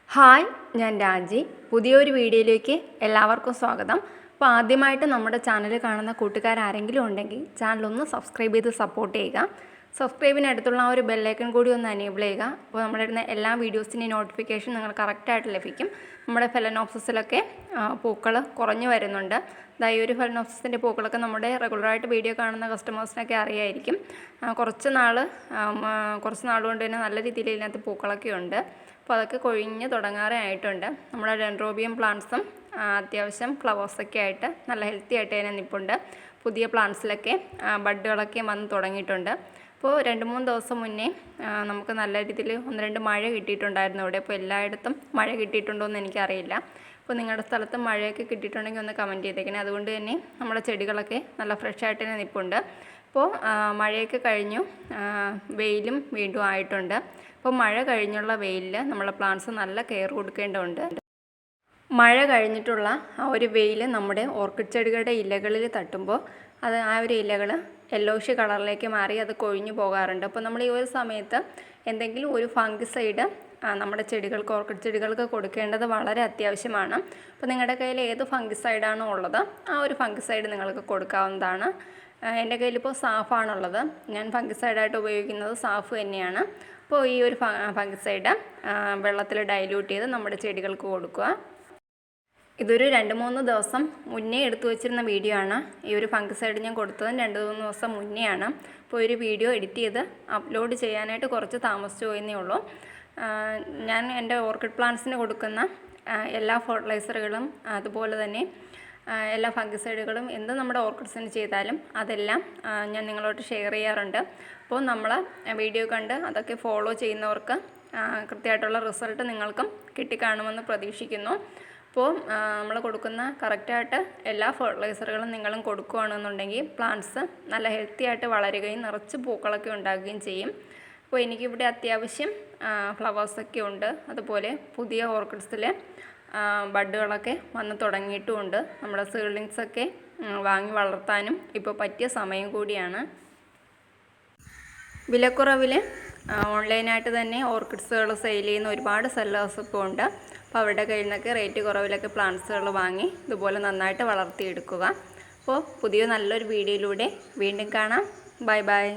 Hi, ഞാൻ രാജി. പുതിയൊരു വീഡിയോയിലേക്ക് എല്ലാവർക്കും സ്വാഗതം. അപ്പോൾ ആദ്യമായിട്ട് നമ്മുടെ ചാനൽ കാണുന്ന കൂട്ടുകാരാരെങ്കിലും ഉണ്ടെങ്കിൽ ചാനലൊന്ന് സബ്സ്ക്രൈബ് ചെയ്ത് സപ്പോർട്ട് ചെയ്യുക. സബ്സ്ക്രൈബിനടുത്തുള്ള ആ ഒരു ബെല്ലൈക്കൺ കൂടി ഒന്ന് എനേബിൾ ചെയ്യുക. അപ്പോൾ നമ്മുടെ ഇടുന്ന എല്ലാ വീഡിയോസിൻ്റെയും നോട്ടിഫിക്കേഷൻ നിങ്ങൾ കറക്റ്റായിട്ട് ലഭിക്കും. നമ്മുടെ ഫെലനോപ്സിസിലൊക്കെ പൂക്കൾ കുറഞ്ഞു വരുന്നുണ്ട്. ഈ ഒരു ഫെലനോപ്സിസിൻ്റെ പൂക്കളൊക്കെ നമ്മുടെ റെഗുലറായിട്ട് വീഡിയോ കാണുന്ന കസ്റ്റമേഴ്സിനൊക്കെ അറിയായിരിക്കും. കുറച്ച് നാൾ കൊണ്ട് തന്നെ നല്ല രീതിയിൽ ഇതിനകത്ത് പൂക്കളൊക്കെ ഉണ്ട്. അപ്പോൾ അതൊക്കെ കൊഴിഞ്ഞ് തുടങ്ങാറായിട്ടുണ്ട്. നമ്മുടെ ഡെൻഡ്രോബിയം പ്ലാന്റ്സും അത്യാവശ്യം ഫ്ലവേഴ്സൊക്കെ ആയിട്ട് നല്ല ഹെൽത്തി ആയിട്ട് തന്നെ നിൽപ്പുണ്ട്. പുതിയ പ്ലാന്റ്സിലൊക്കെ ബഡ്ഡുകളൊക്കെ വന്ന് തുടങ്ങിയിട്ടുണ്ട്. അപ്പോൾ 2-3 ദിവസം മുന്നേ നമുക്ക് നല്ല രീതിയിൽ 1-2 മഴ കിട്ടിയിട്ടുണ്ടായിരുന്നു ഇവിടെ. അപ്പോൾ എല്ലായിടത്തും മഴ കിട്ടിയിട്ടുണ്ടോ എന്ന് എനിക്കറിയില്ല. അപ്പോൾ നിങ്ങളുടെ സ്ഥലത്ത് മഴയൊക്കെ കിട്ടിയിട്ടുണ്ടെങ്കിൽ ഒന്ന് കമൻറ്റ് ചെയ്തേക്കണേ. അതുകൊണ്ട് തന്നെ നമ്മുടെ ചെടികളൊക്കെ നല്ല ഫ്രഷ് ആയിട്ട് തന്നെ നിൽപ്പുണ്ട്. അപ്പോൾ മഴയൊക്കെ കഴിഞ്ഞു, വെയിലും വീണ്ടും ആയിട്ടുണ്ട്. അപ്പോൾ മഴ കഴിഞ്ഞുള്ള വെയിലിൽ നമ്മളെ പ്ലാന്റ്സ് നല്ല കെയർ കൊടുക്കേണ്ടതുണ്ട്. മഴ കഴിഞ്ഞിട്ടുള്ള ആ ഒരു വെയിൽ നമ്മുടെ ഓർക്കിഡ് ചെടികളുടെ ഇലകളിൽ തട്ടുമ്പോൾ ആ ഒരു ഇലകൾ യെല്ലോഷ് കളറിലേക്ക് മാറി അത് കൊഴിഞ്ഞു പോകാറുണ്ട്. അപ്പോൾ നമ്മൾ ഈ ഒരു സമയത്ത് എന്തെങ്കിലും ഒരു ഫംഗിസൈഡ് നമ്മുടെ ചെടികൾക്ക്, ഓർക്കിഡ് ചെടികൾക്ക് കൊടുക്കേണ്ടത് വളരെ അത്യാവശ്യമാണ്. അപ്പോൾ നിങ്ങളുടെ കയ്യിൽ ഏത് ഫംഗിസൈഡാണോ ഉള്ളത് ആ ഒരു ഫംഗിസൈഡ് നിങ്ങൾക്ക് കൊടുക്കാവുന്നതാണ്. എൻ്റെ കയ്യിലിപ്പോൾ സാഫാണുള്ളത്. ഞാൻ ഫംഗിസൈഡായിട്ട് ഉപയോഗിക്കുന്നത് സാഫ് തന്നെയാണ്. അപ്പോൾ ഈ ഒരു ഫംഗിസൈഡ് വെള്ളത്തിൽ ഡൈല്യൂട്ട് ചെയ്ത് നമ്മുടെ ചെടികൾക്ക് കൊടുക്കുക. ഇതൊരു 2-3 ദിവസം മുന്നേ എടുത്തു വച്ചിരുന്ന വീഡിയോ ആണ്. ഈ ഒരു ഫംഗിസൈഡ് ഞാൻ കൊടുത്തത് 2-3 ദിവസം മുന്നേ ആണ്. അപ്പോൾ ഒരു വീഡിയോ എഡിറ്റ് ചെയ്ത് അപ്ലോഡ് ചെയ്യാനായിട്ട് കുറച്ച് താമസിച്ചു പോയെന്നേ ഉള്ളൂ. ഞാൻ എൻ്റെ ഓർക്കിഡ് പ്ലാന്റ്സിന് കൊടുക്കുന്ന എല്ലാ ഫെർട്ടിലൈസറുകളും അതുപോലെ തന്നെ എല്ലാ ഫംഗിസൈഡുകളും എന്ത് നമ്മുടെ ഓർക്കിഡ്സിന് ചെയ്താലും അതെല്ലാം ഞാൻ നിങ്ങളോട് ഷെയർ ചെയ്യാറുണ്ട്. അപ്പോൾ നമ്മൾ വീഡിയോ കണ്ട് അതൊക്കെ ഫോളോ ചെയ്യുന്നവർക്ക് കൃത്യമായിട്ടുള്ള റിസൾട്ട് നിങ്ങൾക്കും കിട്ടിക്കാണുമെന്ന് പ്രതീക്ഷിക്കുന്നു. അപ്പോൾ നമ്മൾ കൊടുക്കുന്ന കറക്റ്റായിട്ട് എല്ലാ ഫെർട്ടിലൈസറുകളും നിങ്ങളും കൊടുക്കുകയാണെന്നുണ്ടെങ്കിൽ പ്ലാന്റ്സ് നല്ല ഹെൽത്തി ആയിട്ട് വളരുകയും നിറച്ച് പൂക്കളൊക്കെ ഉണ്ടാകുകയും ചെയ്യും. അപ്പോൾ എനിക്കിവിടെ അത്യാവശ്യം ഫ്ലവേഴ്സൊക്കെ ഉണ്ട്. അതുപോലെ പുതിയ ഓർക്കിഡ്സിൽ ബഡ്ഡുകളൊക്കെ വന്ന് തുടങ്ങിയിട്ടുമുണ്ട്. നമ്മുടെ സീഡ്ലിങ്സൊക്കെ വാങ്ങി വളർത്താനും ഇപ്പോൾ പറ്റിയ സമയം കൂടിയാണ്. വിലക്കുറവിൽ ഓൺലൈനായിട്ട് തന്നെ ഓർക്കിഡ്സുകൾ സെയിൽ ചെയ്യുന്ന ഒരുപാട് സെല്ലേഴ്സ് ഇപ്പോൾ ഉണ്ട്. അപ്പോൾ അവരുടെ കയ്യിൽ നിന്നൊക്കെ റേറ്റ് കുറവിലൊക്കെ പ്ലാന്റ്സുകൾ വാങ്ങി ഇതുപോലെ നന്നായിട്ട് വളർത്തിയെടുക്കുക. അപ്പോൾ പുതിയ നല്ലൊരു വീഡിയോയിലൂടെ വീണ്ടും കാണാം. Bye bye.